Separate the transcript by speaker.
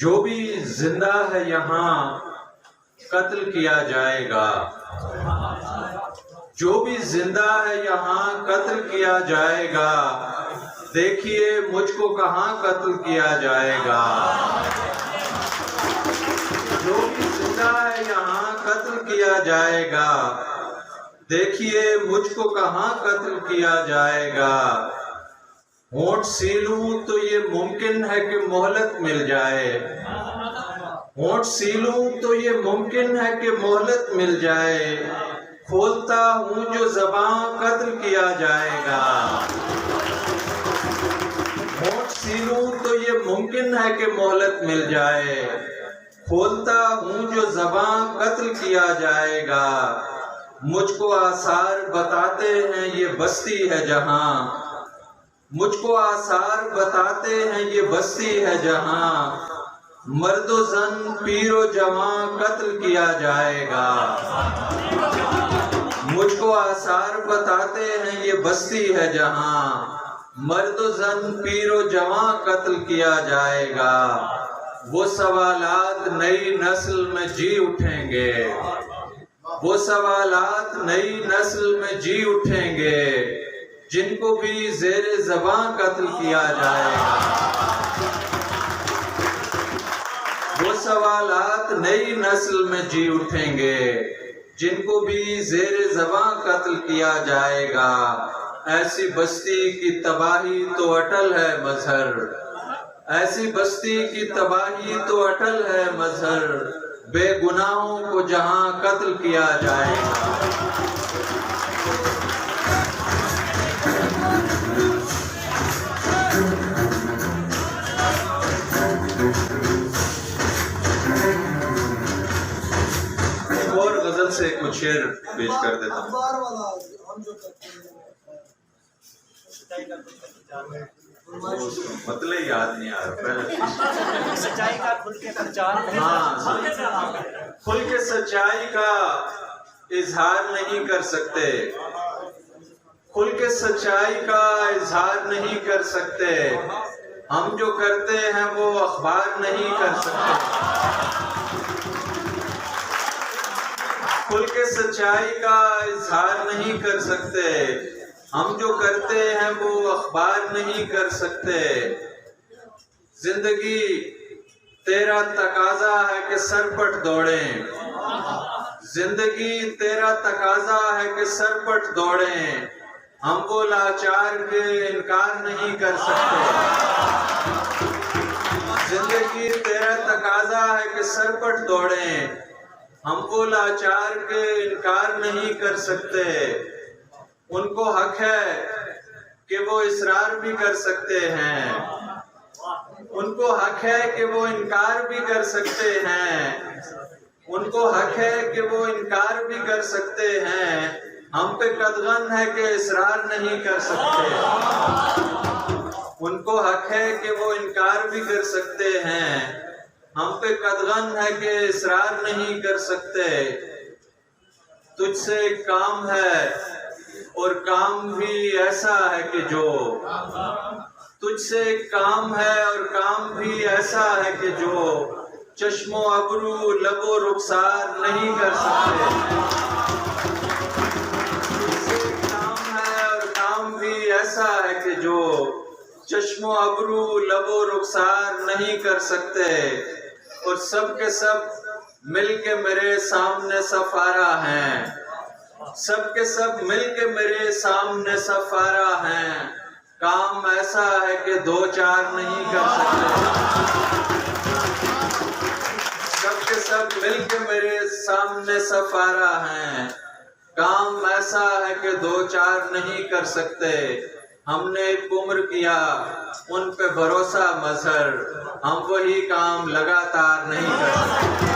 Speaker 1: जो भी जिंदा है यहाँ कत्ल किया जाएगा। जो भी जिंदा है यहाँ कत्ल किया जाएगा। देखिए मुझको कहाँ कत्ल किया जाएगा। जो भी जिंदा है यहाँ कत्ल किया जाएगा। देखिए मुझको कहाँ कत्ल किया जाएगा। होंठ सीलूं तो ये मुमकिन है कि मोहलत मिल जाए। होंठ सीलूं तो ये मुमकिन है कि मोहलत मिल जाए। खोलता हूँ जो ज़बान कत्ल किया जाएगा। होंठ सीलूं तो ये मुमकिन है कि मोहलत मिल जाए। खोलता हूँ जो ज़बान कत्ल किया जाएगा। मुझको आसार बताते हैं ये बस्ती है जहाँ। मुझको आसार बताते हैं ये बस्ती है जहाँ। मर्दो जन पीरो जवां कत्ल किया जाएगा। मुझको आसार बताते हैं ये बस्ती है जहाँ। मर्दो जन पीरो जवां कत्ल किया जाएगा। वो सवालात नई नस्ल में जी उठेंगे। वो सवालात नई नस्ल में जी उठेंगे। जिनको भी ज़ेरे ज़बां कत्ल किया जाएगा। वो सवालात नई नस्ल में जी उठेंगे। जिनको भी ज़ेरे ज़बां कत्ल किया जाएगा। ऐसी बस्ती की तबाही तो अटल है मजहर। ऐसी बस्ती की तबाही तो अटल है मजहर। बेगुनाहों को जहां कत्ल किया जाएगा। और गजल से कुछ शेर पेश कर देता हूँ। मतलब याद नहीं आ रहा।
Speaker 2: सच्चाई का खुल के प्रचार।
Speaker 1: हाँ, खुल के सच्चाई का इजहार नहीं कर सकते। खुल के सच्चाई का इजहार नहीं कर सकते। हम जो करते हैं वो अखबार नहीं कर सकते। खुल के सच्चाई का इजहार नहीं कर सकते। हम जो करते हैं वो अखबार नहीं कर सकते। जिंदगी तेरा तकाजा है कि सरपट दौड़ें। जिंदगी तेरा तकाजा है कि सरपट दौड़ें। हम वो लाचार के इनकार नहीं कर सकते। जिंदगी तेरा तकाजा है कि सरपट दौड़ें। हम वो लाचार के इनकार नहीं कर सकते। उनको हक है कि वो इसरार भी कर सकते हैं। उनको हक है कि वो इनकार भी कर सकते हैं। उनको हक है कि वो इनकार भी कर सकते हैं। हम पे कदगन है कि इसरार नहीं कर सकते। उनको हक है कि वो इनकार भी कर सकते हैं। हम पे कदगन है कि इसरार नहीं कर सकते। तुझसे एक काम है और काम भी ऐसा है कि जो। तुझसे एक काम है और काम भी ऐसा है कि जो चश्मो अबरू लबो रुखसार नहीं कर सकते। तुझसे एक काम है और काम भी ऐसा है कि जो चश्मो अबरू लबो रुखसार नहीं कर सकते। और सब के सब मिल के मेरे सामने सफारा हैं। सब के सब मिल के मेरे सामने सफारा हैं। काम ऐसा है कि दो चार नहीं कर सकते। सब के सब मिल के मेरे सामने सफारा हैं। काम ऐसा है कि दो चार नहीं कर सकते। हमने एक उम्र किया उन पे भरोसा मजहर। हम वही काम लगातार नहीं कर सकते।